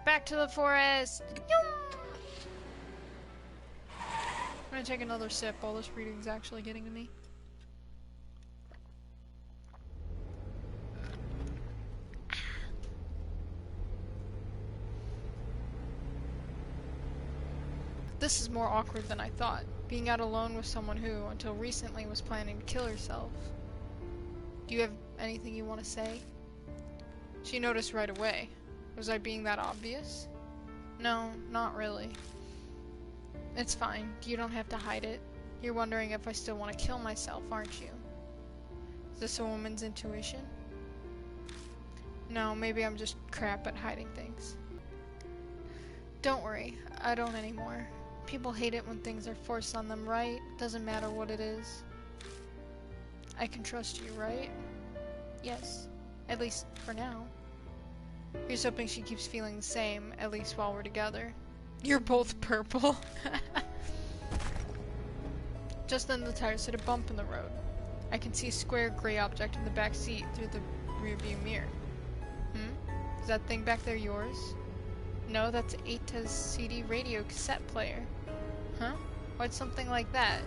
Back to the forest! I'm gonna take another sip. All this reading's actually getting to me. This is more awkward than I thought. Being out alone with someone who, until recently, was planning to kill herself. Do you have anything you want to say? She noticed right away. Was I being that obvious? No, not really. It's fine. You don't have to hide it. You're wondering if I still want to kill myself, aren't you? Is this a woman's intuition? No, maybe I'm just crap at hiding things. Don't worry, I don't anymore. People hate it when things are forced on them, right? Doesn't matter what it is. I can trust you, right? Yes. At least for now. Here's hoping she keeps feeling the same, at least while we're together. You're both purple. Just then the tires hit a bump in the road. I can see a square gray object in the back seat through the rearview mirror. Is that thing back there yours? No, that's Ata's CD radio cassette player. Huh? Why'd something like that?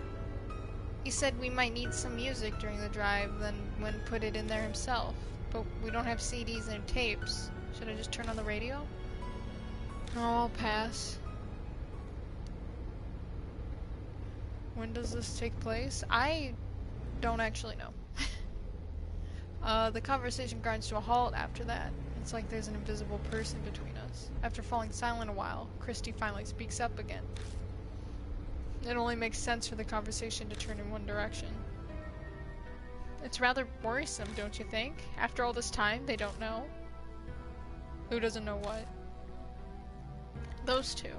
He said we might need some music during the drive, then went put it in there himself. But we don't have CDs and tapes. Should I just turn on the radio? Oh, I'll pass. When does this take place? I don't actually know. The conversation grinds to a halt after that. It's like there's an invisible person between us. After falling silent a while, Christy finally speaks up again. It only makes sense for the conversation to turn in one direction. It's rather worrisome, don't you think? After all this time, they don't know. Who doesn't know what? Those two.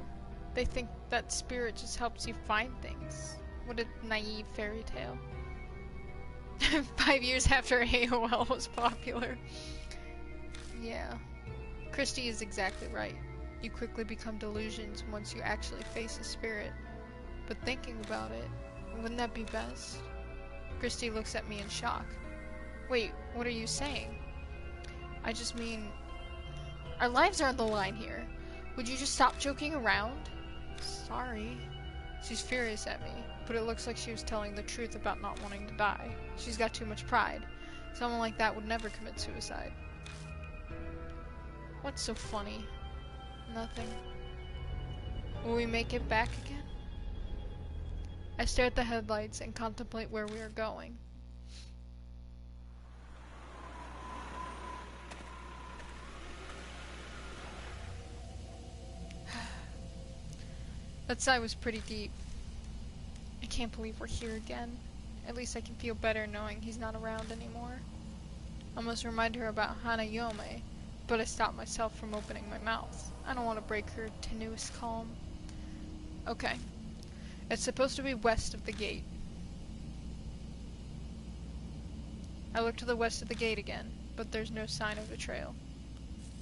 They think that spirit just helps you find things. What a naive fairy tale. 5 years after AOL was popular. Yeah. Christy is exactly right. You quickly become delusions once you actually face a spirit. But thinking about it, wouldn't that be best? Christy looks at me in shock. Wait, what are you saying? I just mean... Our lives are on the line here. Would you just stop joking around? Sorry. She's furious at me, but it looks like she was telling the truth about not wanting to die. She's got too much pride. Someone like that would never commit suicide. What's so funny? Nothing. Will we make it back again? I stare at the headlights and contemplate where we are going. That sigh was pretty deep. I can't believe we're here again. At least I can feel better knowing he's not around anymore. I must remind her about Hanayome, but I stopped myself from opening my mouth. I don't want to break her tenuous calm. Okay. It's supposed to be west of the gate. I look to the west of the gate again, but there's no sign of a trail.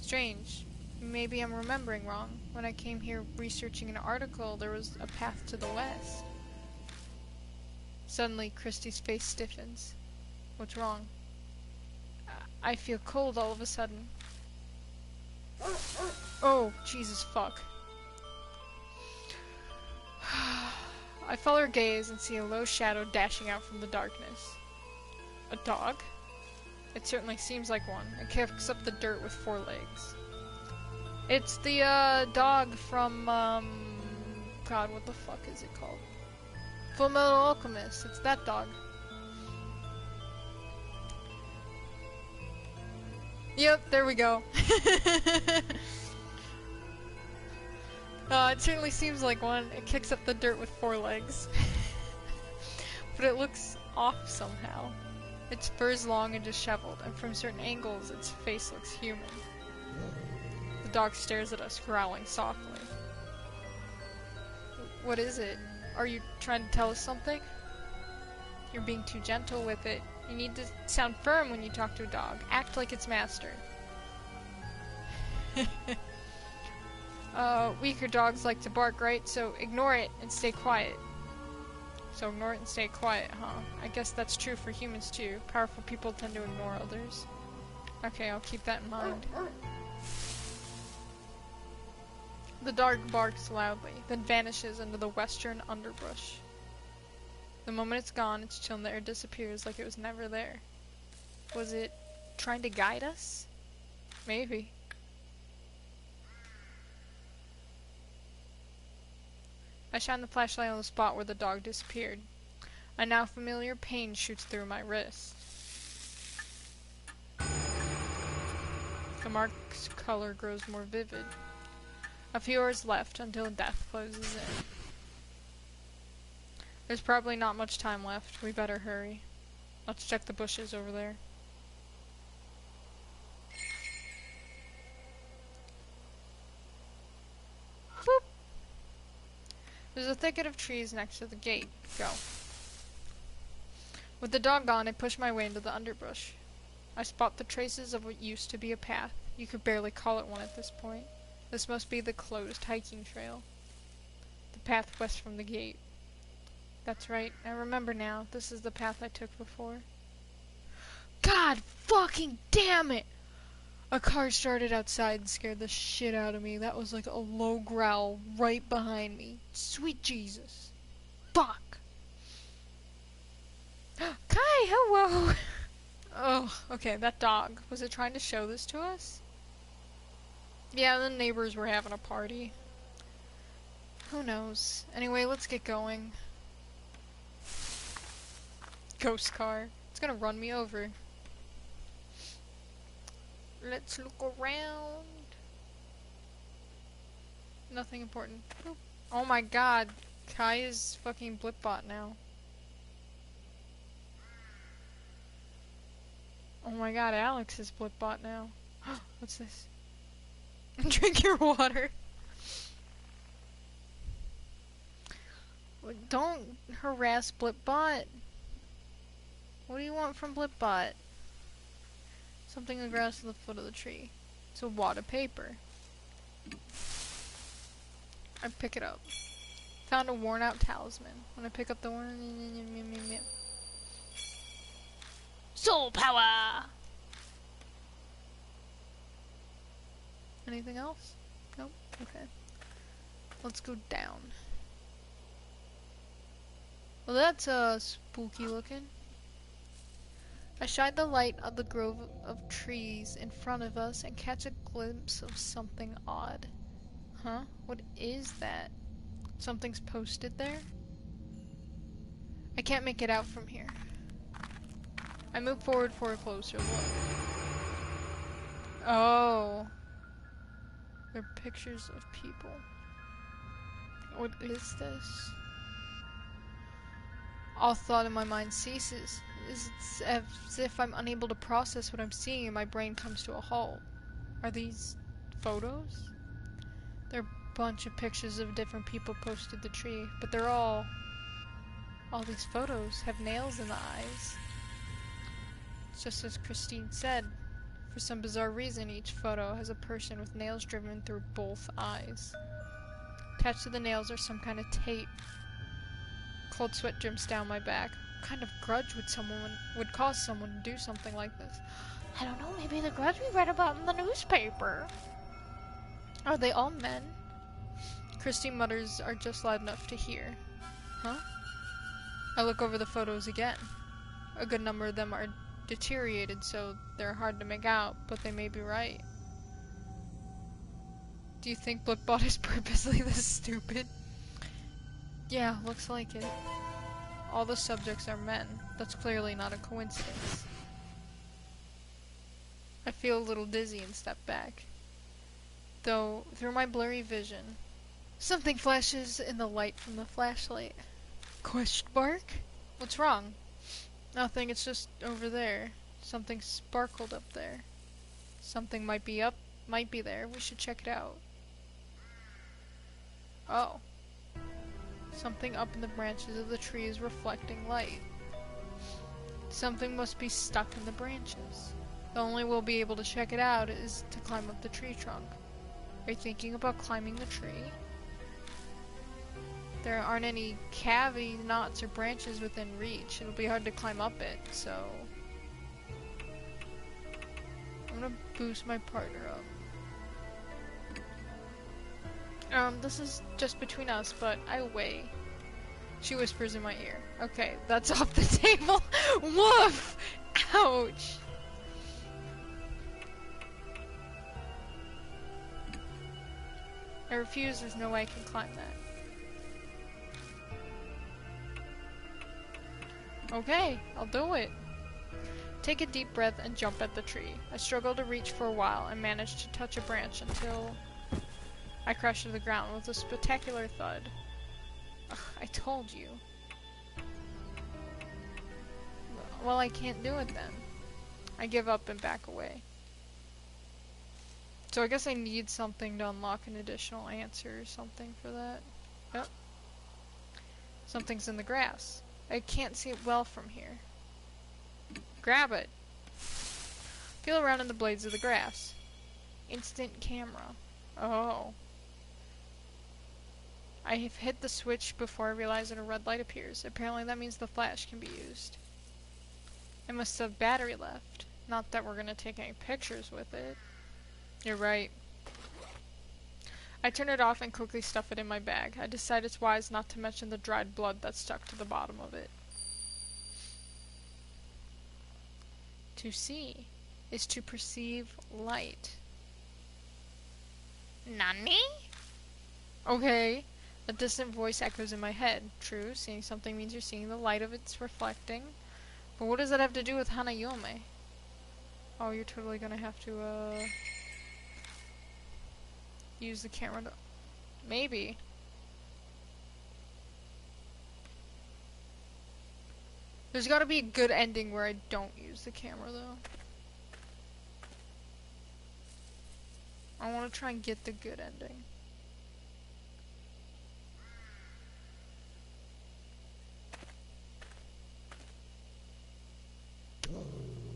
Strange. Maybe I'm remembering wrong. When I came here researching an article, there was a path to the west. Suddenly, Christy's face stiffens. What's wrong? I feel cold all of a sudden. Oh, Jesus fuck. I follow her gaze and see a low shadow dashing out from the darkness. A dog? It certainly seems like one. It kicks up the dirt with 4 legs. It's the, dog from, God, what the fuck is it called? Fullmetal Alchemist. It's that dog. Yep, there we go. It certainly seems like one. It kicks up the dirt with 4 legs. But it looks off somehow. Its fur is long and disheveled, and from certain angles its face looks human. The dog stares at us, growling softly. What is it? Are you trying to tell us something? You're being too gentle with it. You need to sound firm when you talk to a dog. Act like its master. Weaker dogs like to bark, right? So ignore it and stay quiet. So ignore it and stay quiet, huh? I guess that's true for humans too. Powerful people tend to ignore others. Okay, I'll keep that in mind. The dog barks loudly, then vanishes into the western underbrush. The moment it's gone, its chill there disappears like it was never there. Was it trying to guide us? Maybe. I shine the flashlight on the spot where the dog disappeared. A now familiar pain shoots through my wrist. The mark's color grows more vivid. A few hours left until death closes in. There's probably not much time left. We better hurry. Let's check the bushes over there. Boop! There's a thicket of trees next to the gate. Go. With the dog gone, I push my way into the underbrush. I spot the traces of what used to be a path. You could barely call it one at this point. This must be the closed hiking trail. The path west from the gate. That's right. I remember now. This is the path I took before. God fucking damn it! A car started outside and scared the shit out of me. That was like a low growl right behind me. Sweet Jesus. Fuck! Kai, hello! Oh, okay, that dog. Was it trying to show this to us? Yeah, the neighbors were having a party. Who knows? Anyway, let's get going. Ghost car. It's gonna run me over. Let's look around. Nothing important. Boop. Oh my god. Kai is fucking Blipbot now. Oh my god, Alex is Blipbot now. What's this? Drink your water. Don't harass Blipbot. What do you want from Blipbot? Something in the grass at the foot of the tree. It's a wad of paper. I pick it up. Found a worn out talisman. When I pick up the one, soul power! Anything else? Nope. Okay. Let's go down. Well, that's spooky looking. I shine the light on the grove of trees in front of us and catch a glimpse of something odd. Huh? What is that? Something's posted there? I can't make it out from here. I move forward for a closer look. Oh. They're pictures of people. What is this? All thought in my mind ceases. It's as if I'm unable to process what I'm seeing and my brain comes to a halt. Are these photos? They're a bunch of pictures of different people posted to the tree, but they're all these photos have nails in the eyes. It's just as Christine said. For some bizarre reason, each photo has a person with nails driven through both eyes. Attached to the nails are some kind of tape. Cold sweat drips down my back. What kind of grudge would cause someone to do something like this? I don't know, maybe the grudge we read about in the newspaper. Are they all men? Christine mutters are just loud enough to hear. Huh? I look over the photos again. A good number of them are deteriorated, so they're hard to make out, but they may be right. Do you think Blipbot is purposely this stupid? Yeah, looks like it. All the subjects are men. That's clearly not a coincidence. I feel a little dizzy and step back. Though, through my blurry vision, something flashes in the light from the flashlight. Question mark? What's wrong? Nothing, it's just over there. Something sparkled up there. Something might be there. We should check it out. Oh. Something up in the branches of the tree is reflecting light. Something must be stuck in the branches. The only way we'll be able to check it out is to climb up the tree trunk. Are you thinking about climbing the tree? There aren't any cavities, knots, or branches within reach. It'll be hard to climb up it, so I'm gonna boost my partner up. This is just between us, but I weigh. She whispers in my ear. Okay, that's off the table. Woof! Ouch! I refuse, there's no way I can climb that. Okay, I'll do it. Take a deep breath and jump at the tree. I struggled to reach for a while and managed to touch a branch until I crashed to the ground with a spectacular thud. Ugh, I told you. Well, I can't do it then. I give up and back away. So I guess I need something to unlock an additional answer or something for that. Yep. Something's in the grass. I can't see it well from here. Grab it. Feel around in the blades of the grass. Instant camera. Oh. I have hit the switch before I realize that a red light appears. Apparently that means the flash can be used. I must have battery left. Not that we're gonna take any pictures with it. You're right. I turn it off and quickly stuff it in my bag. I decide it's wise not to mention the dried blood that's stuck to the bottom of it. To see is to perceive light. Nani? Okay. A distant voice echoes in my head. True, seeing something means you're seeing the light of its reflecting. But what does that have to do with Hanayome? Oh, you're totally gonna have to, use the camera to... Maybe. There's gotta be a good ending where I don't use the camera, though. I wanna try and get the good ending.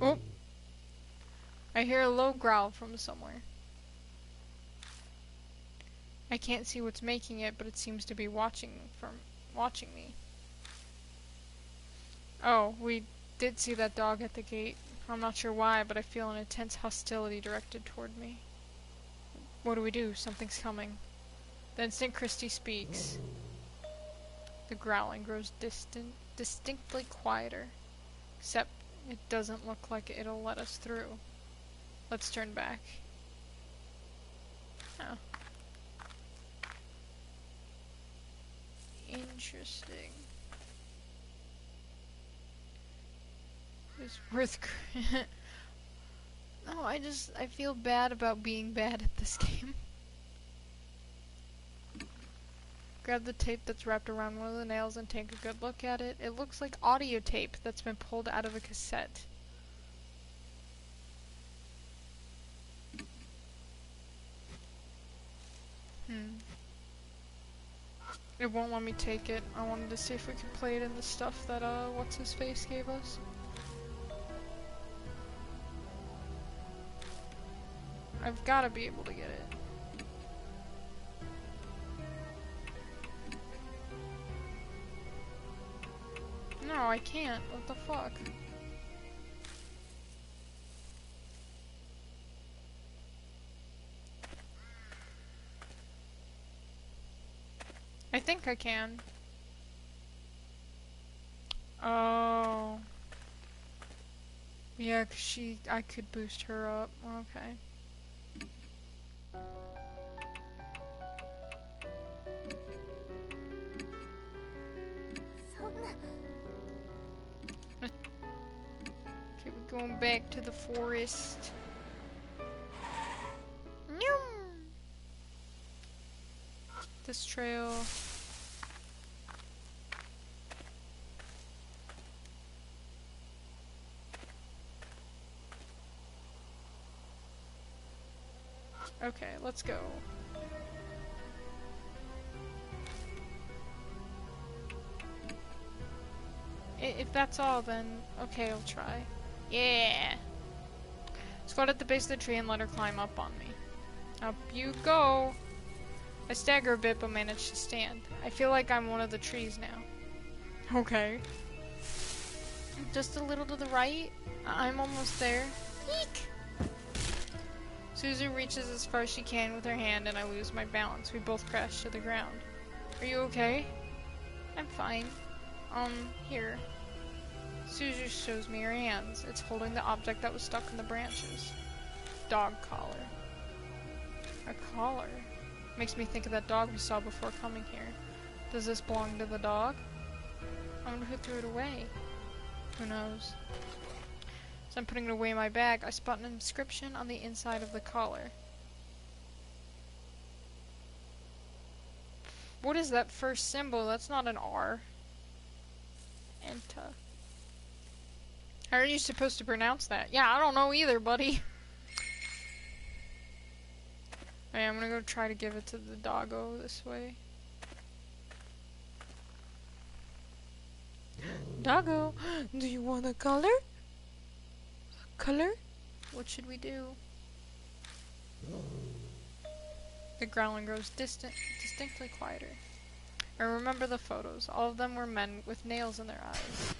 Oh! I hear a low growl from somewhere. I can't see what's making it, but it seems to be watching me. Oh, we did see that dog at the gate. I'm not sure why, but I feel an intense hostility directed toward me. What do we do? Something's coming. The instant Christy speaks, the growling grows distinctly quieter. Except it doesn't look like it'll let us through. Let's turn back. Oh. Interesting. It's worth No, I feel bad about being bad at this game. Grab the tape that's wrapped around one of the nails and take a good look at it. It looks like audio tape that's been pulled out of a cassette. It won't let me take it. I wanted to see if we could play it in the stuff that, what's-his-face gave us. I've gotta be able to get it. No, I can't. What the fuck? I think I can. Oh. Yeah, 'cause I could boost her up. Okay. Okay, we're going back to the forest. This trail. Okay, let's go. If that's all, then okay, I'll try. Yeah! Squat at the base of the tree and let her climb up on me. Up you go! I stagger a bit, but manage to stand. I feel like I'm one of the trees now. Okay. Just a little to the right. I'm almost there. Eek! Suzu reaches as far as she can with her hand and I lose my balance. We both crash to the ground. Are you okay? I'm fine. Here. Suzu shows me her hands. It's holding the object that was stuck in the branches. Dog collar. A collar? Makes me think of that dog we saw before coming here. Does this belong to the dog? I wonder who threw it away. Who knows? As I'm putting it away in my bag, I spot an inscription on the inside of the collar. What is that first symbol? That's not an R. Enta. How are you supposed to pronounce that? Yeah, I don't know either, buddy. Okay, I'm gonna go try to give it to the doggo this way. Doggo, do you want a color? Color? What should we do? The growling grows distinctly quieter. I remember the photos. All of them were men with nails in their eyes.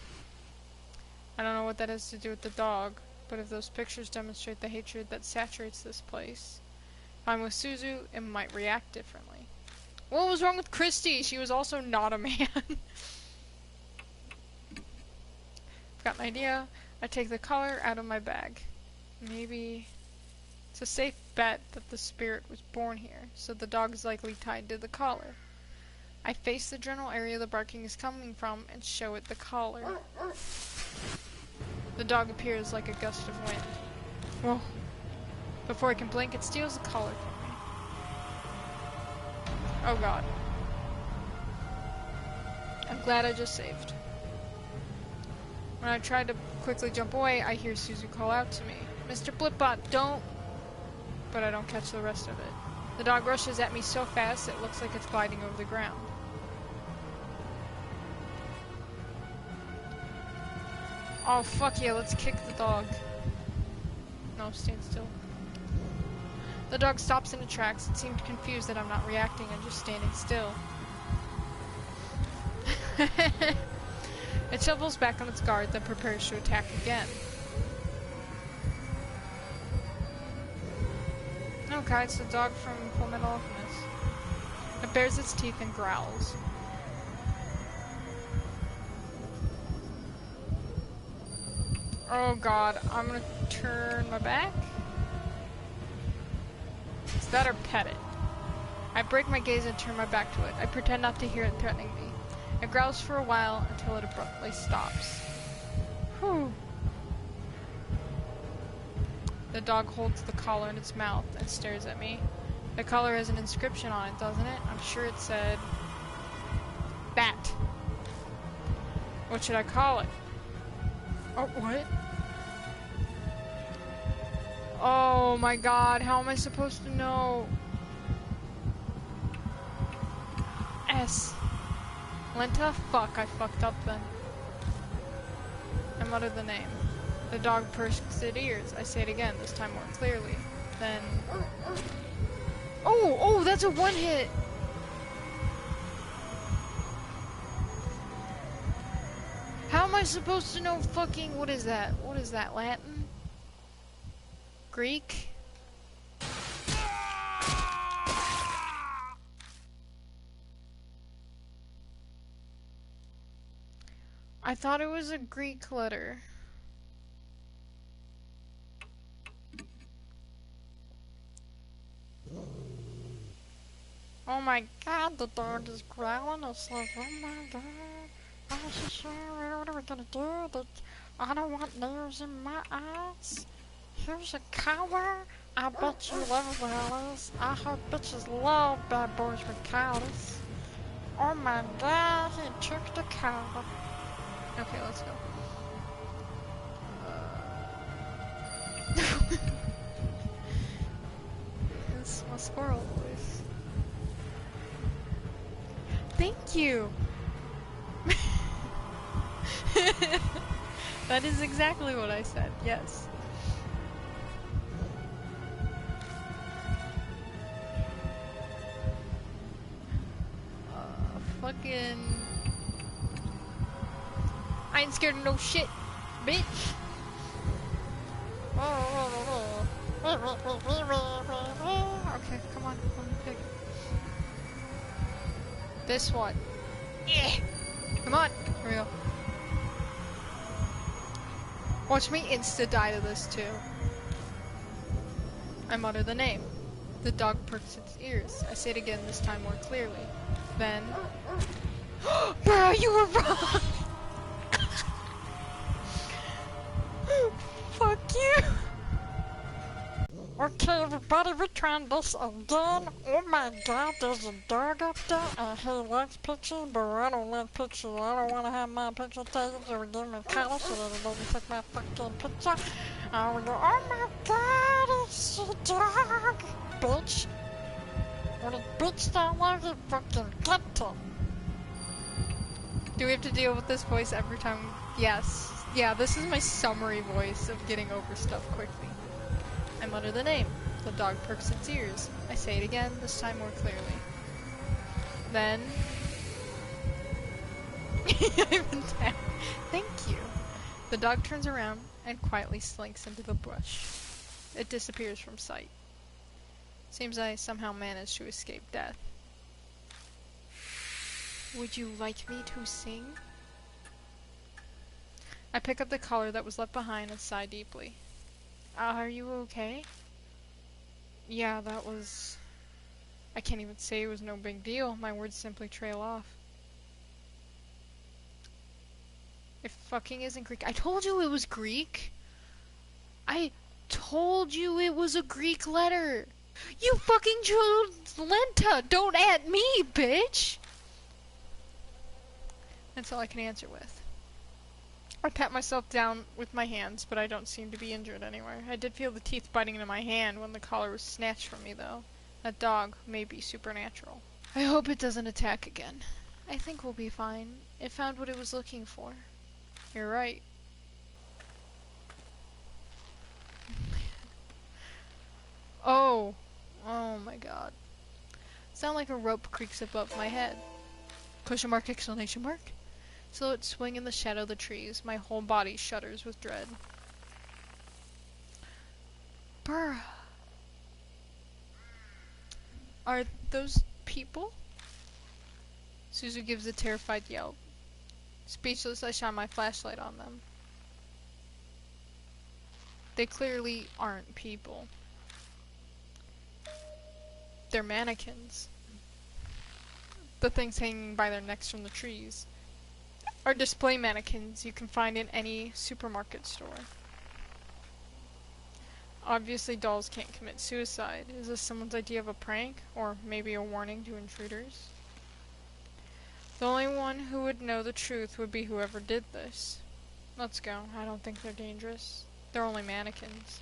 I don't know what that has to do with the dog, but if those pictures demonstrate the hatred that saturates this place, if I'm with Suzu, it might react differently. What was wrong with Christy? She was also not a man. Got an idea. I take the collar out of my bag. Maybe it's a safe bet that the spirit was born here, so the dog is likely tied to the collar. I face the general area the barking is coming from and show it the collar. The dog appears like a gust of wind. Whoa. Before I can blink, it steals the collar from me. Oh god. I'm glad I just saved. When I try to quickly jump away, I hear Suzu call out to me. Mr. Blipbot, don't! But I don't catch the rest of it. The dog rushes at me so fast it looks like it's gliding over the ground. Oh fuck yeah, let's kick the dog. No, stand still. The dog stops in its tracks. It seemed confused that I'm not reacting and just standing still. It shovels back on its guard, then prepares to attack again. Okay, it's the dog from Fullmetal Alchemist. It bares its teeth and growls. Oh god, I'm gonna turn my back. Is that or pet it? I break my gaze and turn my back to it. I pretend not to hear it threatening me. It growls for a while until it abruptly stops. Whew. The dog holds the collar in its mouth and stares at me. The collar has an inscription on it, doesn't it? I'm sure it said... Bat. What should I call it? Oh, what? Oh my god, how am I supposed to know? S. Lenta? Fuck, I fucked up then. I mutter the name. The dog perks its ears. I say it again, this time more clearly. Then... Oh, that's a one hit! How am I supposed to know fucking... What is that? What is that, Latin? Greek? I thought it was a Greek letter. Oh my god, the dog is growling. It's like, oh my god. I'm so sorry. What are we gonna do? I don't want nails in my eyes. Here's a collar. I bet you love wellies. I heard bitches love bad boys with collars. Oh my god, he took the collar. Okay, let's go. This is my squirrel voice. Thank you! That is exactly what I said, yes. Fucking... I ain't scared of no shit, bitch! Oh. Okay, come on, let me pick it. This one. Yeah. Come on, here we go. Watch me insta-die to this too. I mutter the name. The dog perks its ears. I say it again, this time more clearly. Then... Bro, you were wrong! Fuck you! Okay, everybody, we're trying this again. Oh my god, there's a dog up there, and he likes pictures, but I don't like pictures. I don't want to have my picture taken, so we give him a collar so that he doesn't take my fucking picture. And we go, oh my god, it's a dog, bitch. When a bitch don't like it, fucking get it. Do we have to deal with this voice every time? Yes. Yeah, this is my summary voice of getting over stuff quickly. I mutter the name. The dog perks its ears. I say it again, this time more clearly. Then... I've been tagged. Thank you. The dog turns around and quietly slinks into the bush. It disappears from sight. Seems I somehow managed to escape death. Would you like me to sing? I pick up the collar that was left behind and sigh deeply. Are you okay? Yeah, that was... I can't even say it was no big deal. My words simply trail off. If fucking isn't Greek... I told you it was Greek! I told you it was a Greek letter! You fucking chose Lenta! Don't at me, bitch! That's all I can answer with. I pat myself down with my hands, but I don't seem to be injured anywhere. I did feel the teeth biting into my hand when the collar was snatched from me, though. That dog may be supernatural. I hope it doesn't attack again. I think we'll be fine. It found what it was looking for. You're right. Oh. Oh my god. Sound like a rope creaks above my head. Question mark, exclamation mark. Silhouette swing in the shadow of the trees. My whole body shudders with dread. Brr. Are those people? Suzu gives a terrified yelp. Speechless, I shine my flashlight on them. They clearly aren't people. They're mannequins. The things hanging by their necks from the trees are display mannequins you can find in any supermarket store. Obviously dolls can't commit suicide. Is this someone's idea of a prank? Or maybe a warning to intruders? The only one who would know the truth would be whoever did this. Let's go. I don't think they're dangerous. They're only mannequins.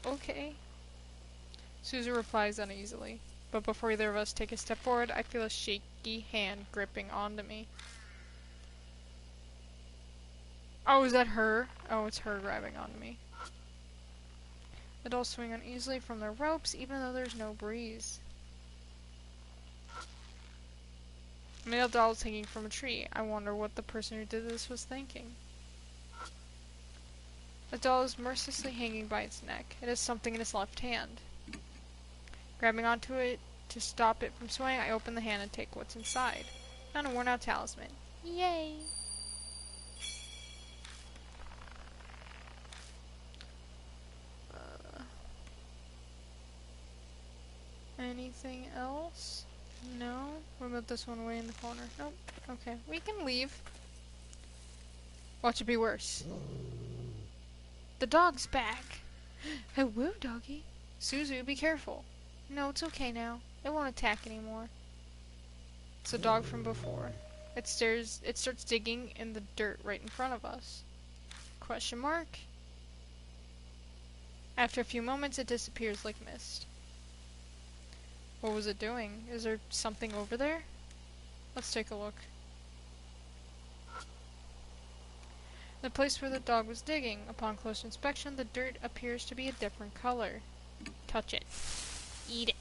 Okay. Suzu replies uneasily. But before either of us take a step forward, I feel a shaky hand gripping onto me. Oh, is that her? Oh, it's her grabbing onto me. The dolls swing uneasily from their ropes, even though there's no breeze. A male doll is hanging from a tree. I wonder what the person who did this was thinking. The doll is mercilessly hanging by its neck. It has something in its left hand. Grabbing onto it to stop it from swaying, I open the hand and take what's inside. Found a worn-out talisman. Yay! Anything else? No? What about this one way in the corner? Nope. Okay, we can leave. Watch it be worse. The dog's back. Hello, doggy. Suzu, be careful. No, it's okay now. It won't attack anymore. It's the dog from before. It starts digging in the dirt right in front of us. Question mark? After a few moments, it disappears like mist. What was it doing? Is there something over there? Let's take a look. The place where the dog was digging. Upon close inspection, the dirt appears to be a different color. Touch it. Eat it.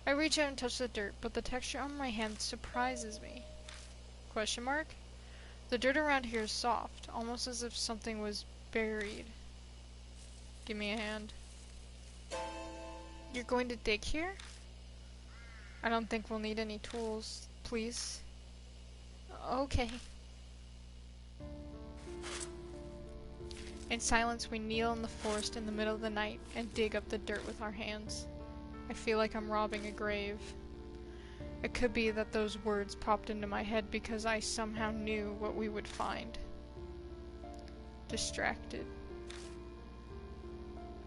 I reach out and touch the dirt, but the texture on my hand surprises me. Question mark? The dirt around here is soft, almost as if something was buried. Give me a hand. You're going to dig here? I don't think we'll need any tools. Please. Okay. In silence, we kneel in the forest in the middle of the night and dig up the dirt with our hands. I feel like I'm robbing a grave. It could be that those words popped into my head because I somehow knew what we would find. Distracted.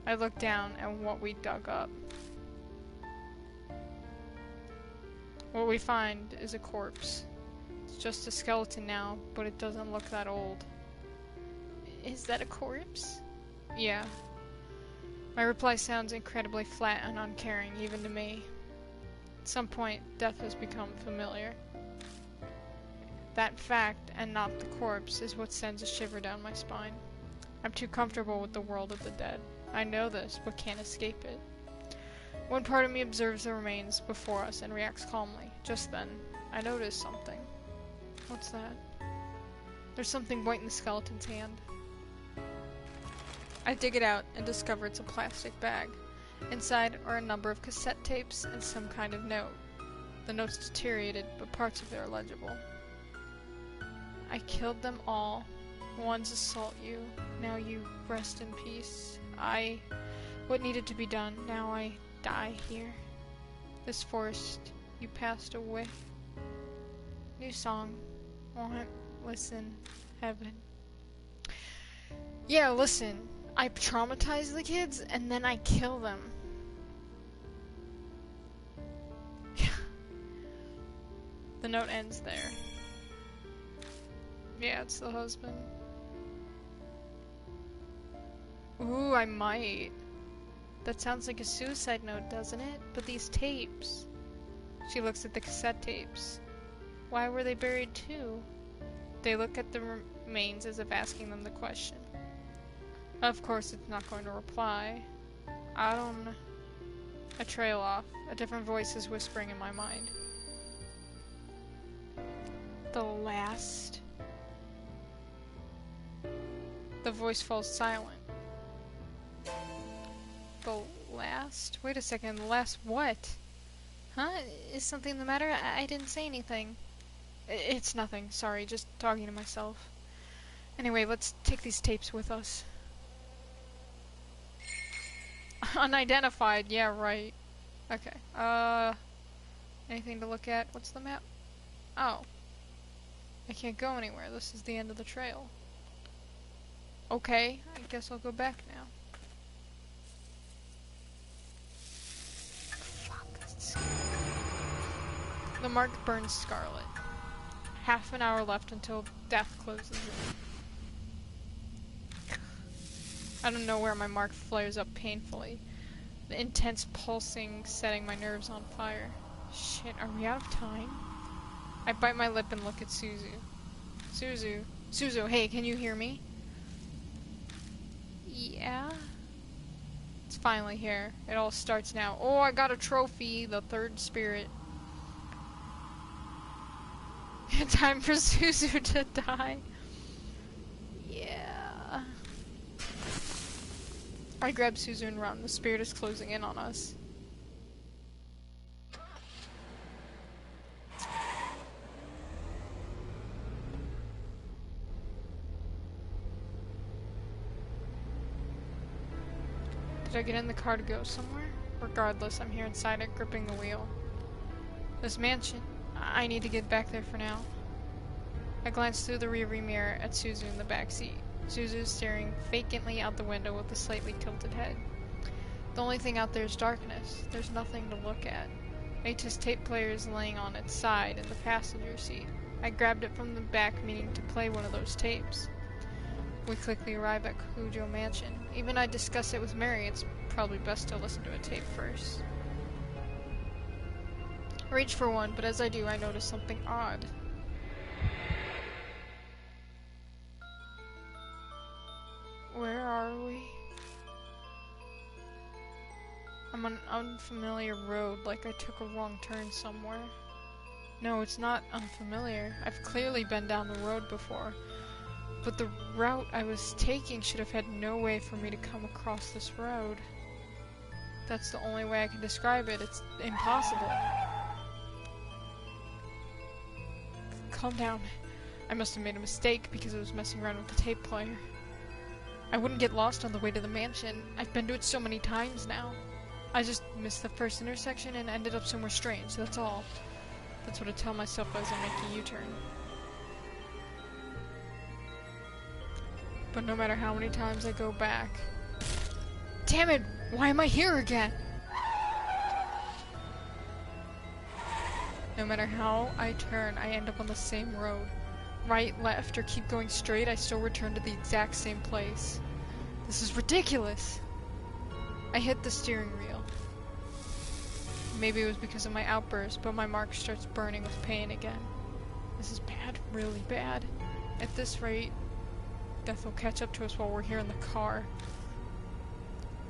I looked down at what we dug up. What we find is a corpse. It's just a skeleton now, but it doesn't look that old. Is that a corpse? Yeah. My reply sounds incredibly flat and uncaring, even to me. At some point, death has become familiar. That fact, and not the corpse, is what sends a shiver down my spine. I'm too comfortable with the world of the dead. I know this, but can't escape it. One part of me observes the remains before us and reacts calmly. Just then, I notice something. What's that? There's something white in the skeleton's hand. I dig it out and discover it's a plastic bag. Inside are a number of cassette tapes and some kind of note. The note's deteriorated, but parts of it are legible. I killed them all. One's assault you. Now you rest in peace. What needed to be done, now I die here. This forest, you passed away. New song. Want, listen, heaven. Yeah, listen. I traumatize the kids and then I kill them. The note ends there. Yeah, it's the husband. Ooh, I might. That sounds like a suicide note, doesn't it? But these tapes. She looks at the cassette tapes. Why were they buried too? They look at the remains as if asking them the question. Of course, it's not going to reply. I trail off. A different voice is whispering in my mind. The last. The voice falls silent. The last? Wait a second, the last what? Huh? Is something the matter? I didn't say anything. It's nothing, sorry, just talking to myself. Anyway, let's take these tapes with us. Unidentified, yeah, right. Okay, anything to look at? What's the map? Oh. I can't go anywhere, this is the end of the trail. Okay, I guess I'll go back now. The mark burns scarlet. Half an hour left until death closes in. Out of nowhere, my mark flares up painfully. The intense pulsing setting my nerves on fire. Shit, are we out of time? I bite my lip and look at Suzu. Suzu, hey, can you hear me? Yeah? It's finally here. It all starts now. Oh, I got a trophy, the third spirit. Time for Suzu to die. Yeah. I grab Suzu and run. The spirit is closing in on us. Did I get in the car to go somewhere? Regardless, I'm here inside it, gripping the wheel. This mansion. I need to get back there for now. I glance through the rearview mirror at Suzu in the back seat. Suzu staring vacantly out the window with a slightly tilted head. The only thing out there is darkness. There's nothing to look at. H's tape player is laying on its side in the passenger seat. I grabbed it from the back, meaning to play one of those tapes. We quickly arrive at Kujo Mansion. Even I discuss it with Mary, it's probably best to listen to a tape first. I reach for one, but as I do, I notice something odd. Where are we? I'm on an unfamiliar road, like I took a wrong turn somewhere. No, it's not unfamiliar. I've clearly been down the road before. But the route I was taking should have had no way for me to come across this road. That's the only way I can describe it. It's impossible. Calm down. I must have made a mistake because I was messing around with the tape player. I wouldn't get lost on the way to the mansion. I've been to it so many times now. I just missed the first intersection and ended up somewhere strange, that's all. That's what I tell myself as I make a U-turn. But no matter how many times I go back... Damn it! Why am I here again? No matter how I turn, I end up on the same road. Right, left, or keep going straight, I still return to the exact same place. This is ridiculous! I hit the steering wheel. Maybe it was because of my outburst, but my mark starts burning with pain again. This is bad, really bad. At this rate, death will catch up to us while we're here in the car.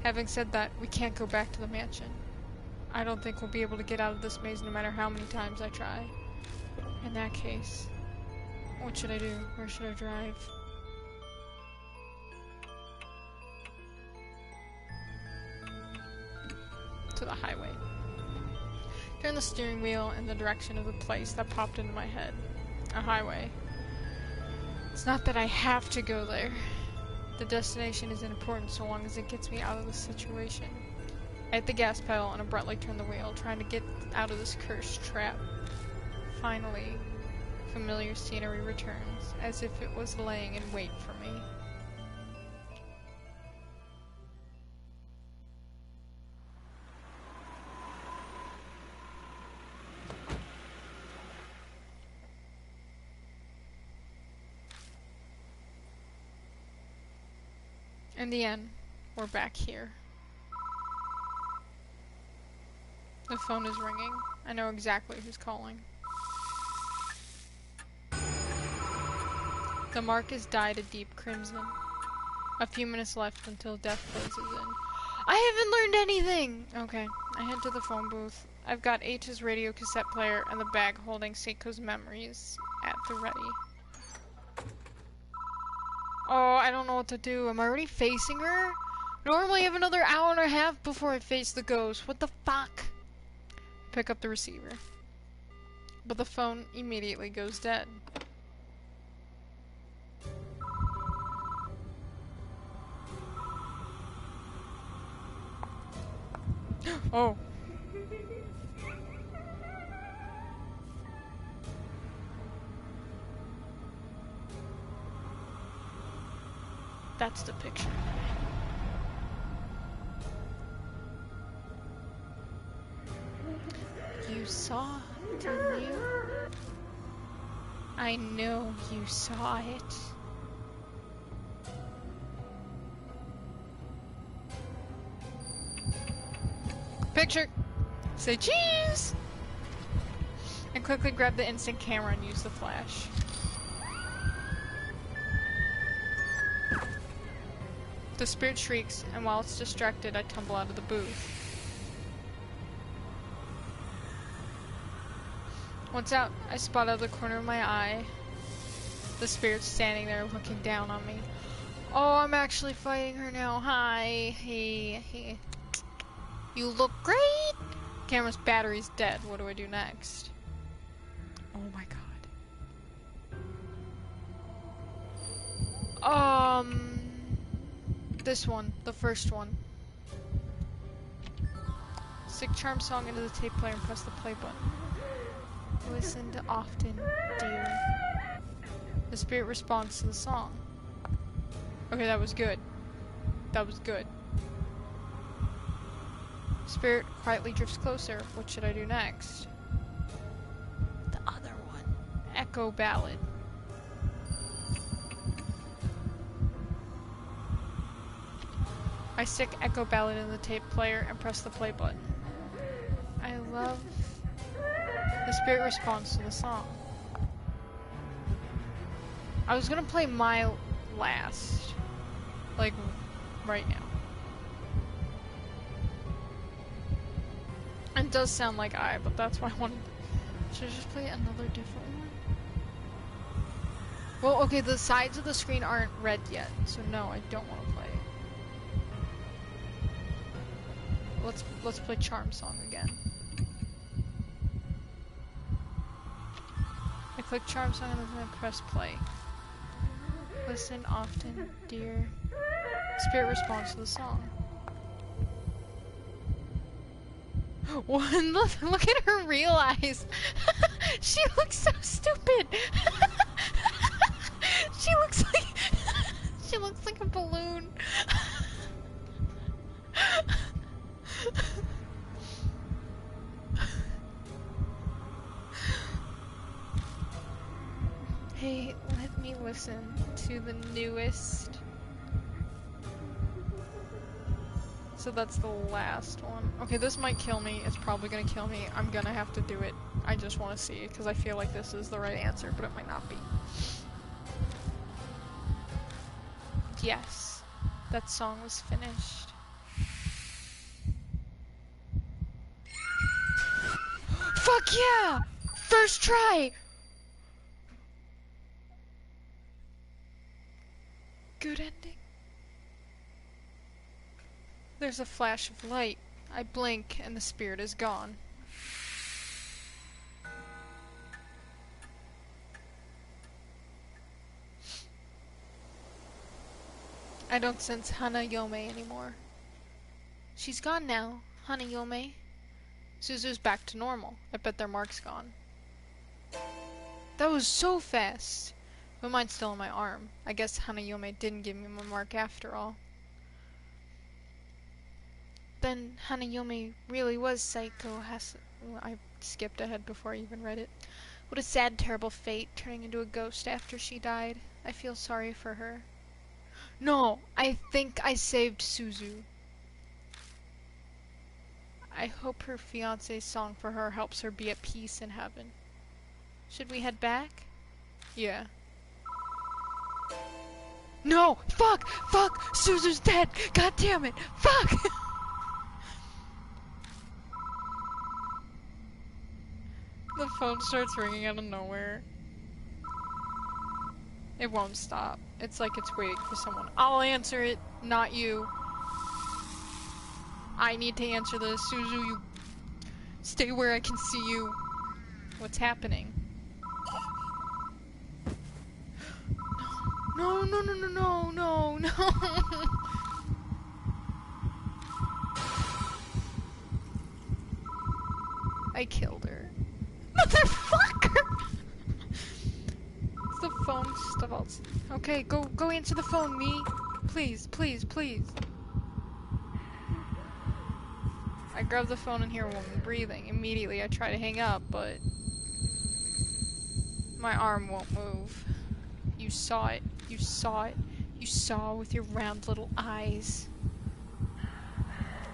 Having said that, we can't go back to the mansion. I don't think we'll be able to get out of this maze no matter how many times I try. In that case, what should I do? Where should I drive? To the highway. Turn the steering wheel in the direction of the place that popped into my head. A highway. It's not that I have to go there. The destination isn't important so long as it gets me out of this situation. I hit the gas pedal and abruptly turn the wheel, trying to get out of this cursed trap. Finally, familiar scenery returns, as if it was laying in wait for me. In the end, we're back here. The phone is ringing. I know exactly who's calling. The mark is dyed a deep crimson. A few minutes left until death closes in. I haven't learned anything! Okay, I head to the phone booth. I've got H's radio cassette player and the bag holding Seiko's memories at the ready. Oh, I don't know what to do. Am I already facing her? Normally I have another hour and a half before I face the ghost. What the fuck? Pick up the receiver. But the phone immediately goes dead. Oh. That's the picture. You saw it, didn't you? I know you saw it. Picture! Say cheese! And quickly grab the instant camera and use the flash. The spirit shrieks, and while it's distracted, I tumble out of the booth. Once out, I spot out of the corner of my eye the spirit standing there looking down on me. Oh, I'm actually fighting her now. Hi. Hey. You look great! Camera's battery's dead. What do I do next? Oh my god. This one. The first one. Stick charm song into the tape player and press the play button. Listen to often, dear. The spirit responds to the song. Okay, that was good. That was good. Spirit quietly drifts closer. What should I do next? The other one. Echo ballad. I stick Echo Ballad in the tape player and press the play button. I love... The spirit responds to the song. I was gonna play my last. Like, right now. It does sound like but that's why I wanted... Should I just play another different one? Well, okay, the sides of the screen aren't red yet, so no, I don't want to play it. let's play Charm Song again. I click Charm Song and then I press play. Listen often, dear. Spirit responds to the song. One, look at her real eyes. She looks so stupid. She looks like she looks like a balloon. Hey, let me listen to the newest. So that's the last one. Okay, this might kill me. It's probably gonna kill me. I'm gonna have to do it. I just want to see it because I feel like this is the right answer, but it might not be. Yes, that song was finished. Fuck yeah! First try! Good ending. There's a flash of light. I blink and the spirit is gone. I don't sense Hanayome anymore. She's gone now, Hanayome. Suzu's back to normal. I bet their mark's gone. That was so fast! But mine's still in my arm. I guess Hanayome didn't give me my mark after all. Then Hanayome really was Psycho I skipped ahead before I even read it. What a sad, terrible fate, turning into a ghost after she died. I feel sorry for her. No, I think I saved Suzu. I hope her fiance's song for her helps her be at peace in heaven. Should we head back? Yeah. No! Fuck! Fuck! Suzu's dead! God damn it! Fuck! The phone starts ringing out of nowhere. It won't stop. It's like it's waiting for someone. I'll answer it, not you. I need to answer this. Suzu, you stay where I can see you. What's happening? No, no, no, no, no, no, no. I killed her. Motherfucker! It's the phone stalls. Okay, go answer the phone, me. Please, please, please. I grab the phone and hear a woman breathing. Immediately I try to hang up, but my arm won't move. You saw it. You saw it. You saw with your round little eyes.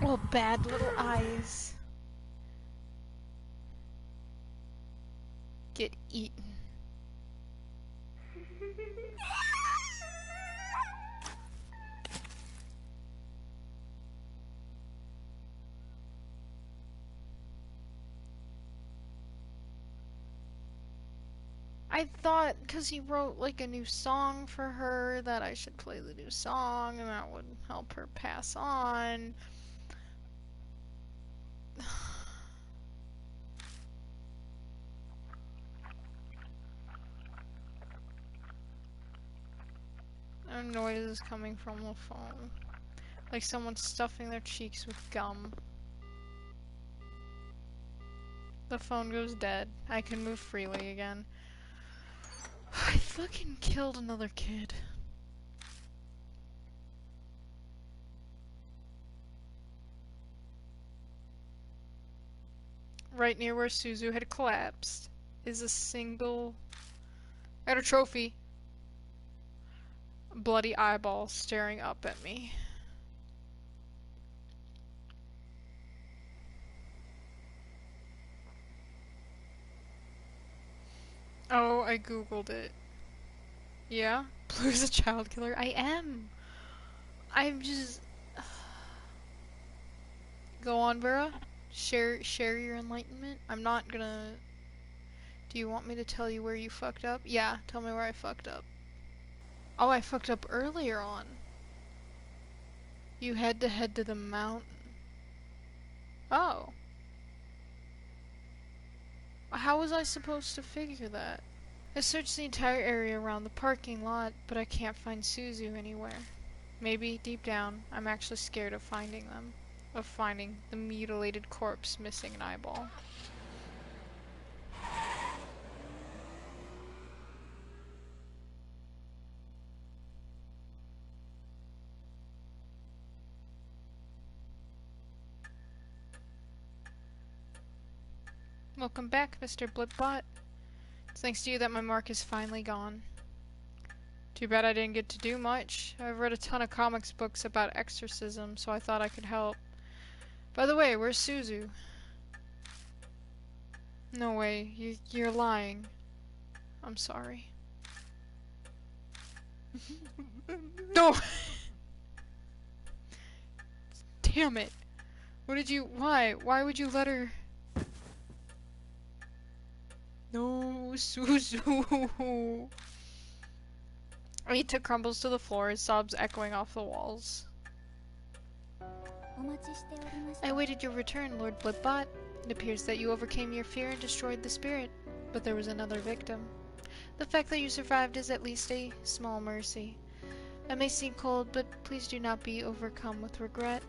Well, bad little eyes. Get eaten. I thought, because he wrote like a new song for her, that I should play the new song and that would help her pass on. No noise is coming from the phone. Like someone's stuffing their cheeks with gum. The phone goes dead. I can move freely again. I fucking killed another kid. Right near where Suzu had collapsed is a single... I got a trophy. A bloody eyeball staring up at me. Oh, I googled it. Yeah? Blue's a child killer? I am! I'm just... Go on, Vera. Share your enlightenment. I'm not gonna... Do you want me to tell you where you fucked up? Yeah, tell me where I fucked up. Oh, I fucked up earlier on. You had to head to the mountain. Oh. How was I supposed to figure that? I searched the entire area around the parking lot, but I can't find Suzu anywhere. Maybe, deep down, I'm actually scared of finding them. Of finding the mutilated corpse missing an eyeball. Welcome back, Mr. Blipbot. It's thanks to you that my mark is finally gone. Too bad I didn't get to do much. I've read a ton of comics books about exorcism, so I thought I could help. By the way, where's Suzu? No way, you're lying. I'm sorry. No! Damn it! Why would you let her... No, Suzu! Rita crumbles to the floor, his sobs echoing off the walls. I awaited your return, Lord Blipbot. It appears that you overcame your fear and destroyed the spirit, but there was another victim. The fact that you survived is at least a small mercy. I may seem cold, but please do not be overcome with regret.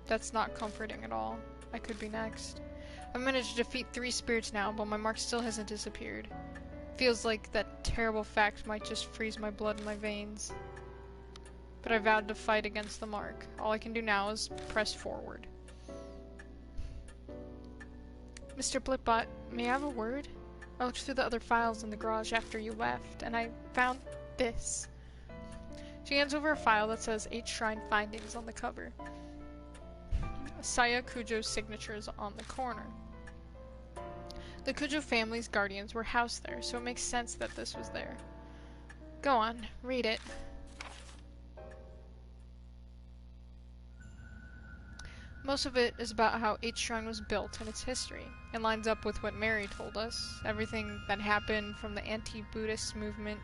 That's not comforting at all. I could be next. I've managed to defeat 3 spirits now, but my mark still hasn't disappeared. Feels like that terrible fact might just freeze my blood in my veins. But I vowed to fight against the mark. All I can do now is press forward. Mr. Blipbot, may I have a word? I looked through the other files in the garage after you left, and I found this. She hands over a file that says 8 Shrine Findings on the cover. Saya Kujo's signature is on the corner. The Kujo family's guardians were housed there, so it makes sense that this was there. Go on, read it. Most of it is about how H Shrine was built and its history. It lines up with what Mary told us. Everything that happened from the anti-Buddhist movement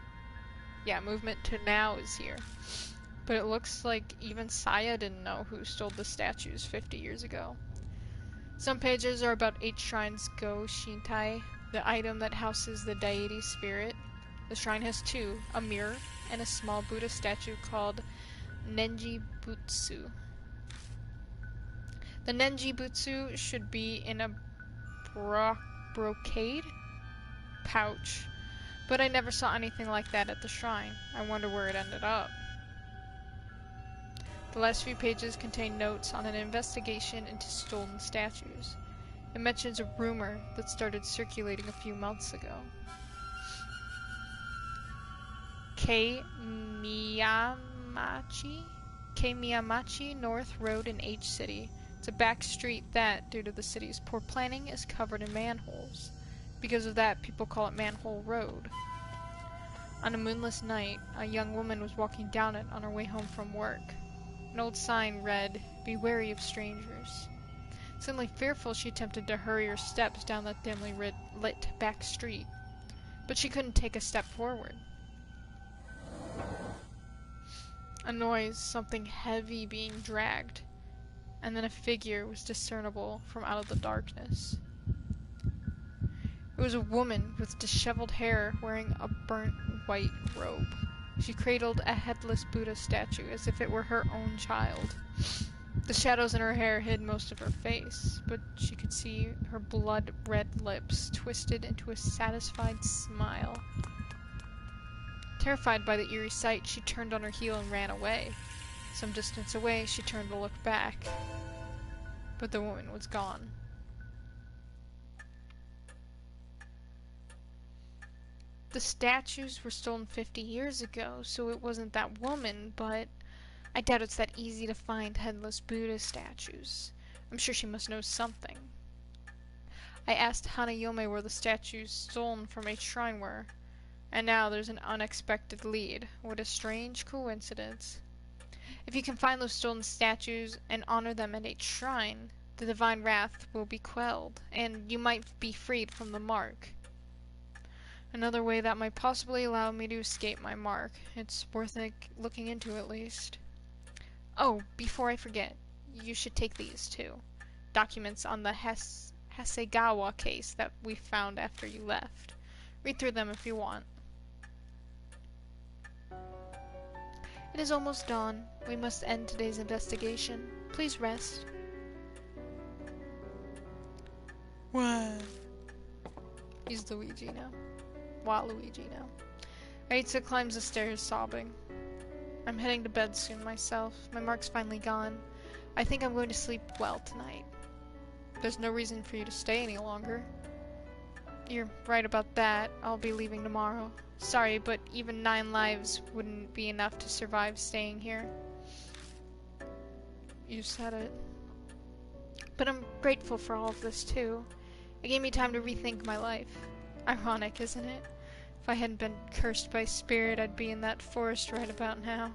to now is here. But it looks like even Saya didn't know who stole the statues 50 years ago. Some pages are about H Shrine's Go Shintai, the item that houses the deity spirit. The shrine has 2, a mirror and a small Buddha statue called Nenji Butsu. The Nenji Butsu should be in a brocade pouch, but I never saw anything like that at the shrine. I wonder where it ended up. The last few pages contain notes on an investigation into stolen statues. It mentions a rumor that started circulating a few months ago. K Miyamachi North Road in H City. It's a back street that, due to the city's poor planning, is covered in manholes. Because of that, people call it Manhole Road. On a moonless night, a young woman was walking down it on her way home from work. An old sign read, "Be wary of strangers." Suddenly fearful, she attempted to hurry her steps down that dimly lit back street. But she couldn't take a step forward. A noise, something heavy being dragged, and then a figure was discernible from out of the darkness. It was a woman with disheveled hair wearing a burnt white robe. She cradled a headless Buddha statue as if it were her own child. The shadows in her hair hid most of her face, but she could see her blood-red lips twisted into a satisfied smile. Terrified by the eerie sight, she turned on her heel and ran away. Some distance away, she turned to look back, but the woman was gone. The statues were stolen 50 years ago, so it wasn't that woman, but I doubt it's that easy to find headless Buddha statues. I'm sure she must know something. I asked Hanayome where the statues stolen from a shrine were, and now there's an unexpected lead. What a strange coincidence. If you can find those stolen statues and honor them at a shrine, the divine wrath will be quelled, and you might be freed from the mark. Another way that might possibly allow me to escape my mark. It's worth looking into at least. Oh, before I forget, you should take these too. Documents on the Hasegawa case that we found after you left. Read through them if you want. It is almost dawn. We must end today's investigation. Please rest. What? He's Luigi now. Waluigi now. Aitsa climbs the stairs, sobbing. I'm heading to bed soon myself. My mark's finally gone. I think I'm going to sleep well tonight. There's no reason for you to stay any longer. You're right about that. I'll be leaving tomorrow. Sorry, but even 9 lives wouldn't be enough to survive staying here. You said it. But I'm grateful for all of this, too. It gave me time to rethink my life. Ironic, isn't it? If I hadn't been cursed by spirit, I'd be in that forest right about now.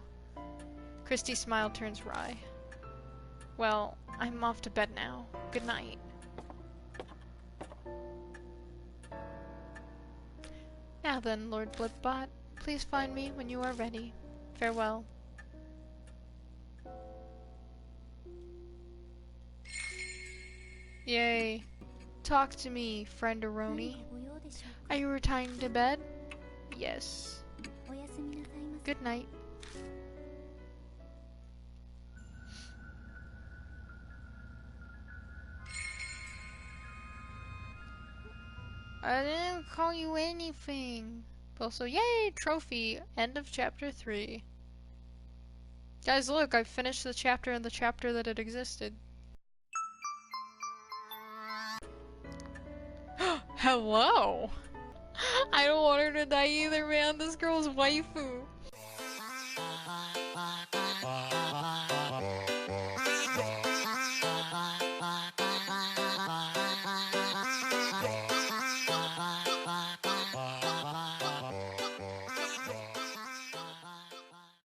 Christy's smile turns wry. Well, I'm off to bed now. Good night. Now then, Lord Blipbot, please find me when you are ready. Farewell. Yay. Talk to me, friend Aroni. Are you retiring to bed? Yes. Good night. I didn't call you anything. Also, yay! Trophy. End of chapter 3. Guys, look, I finished the chapter in the chapter that it existed. Hello! I don't want her to die either, man. This girl's waifu.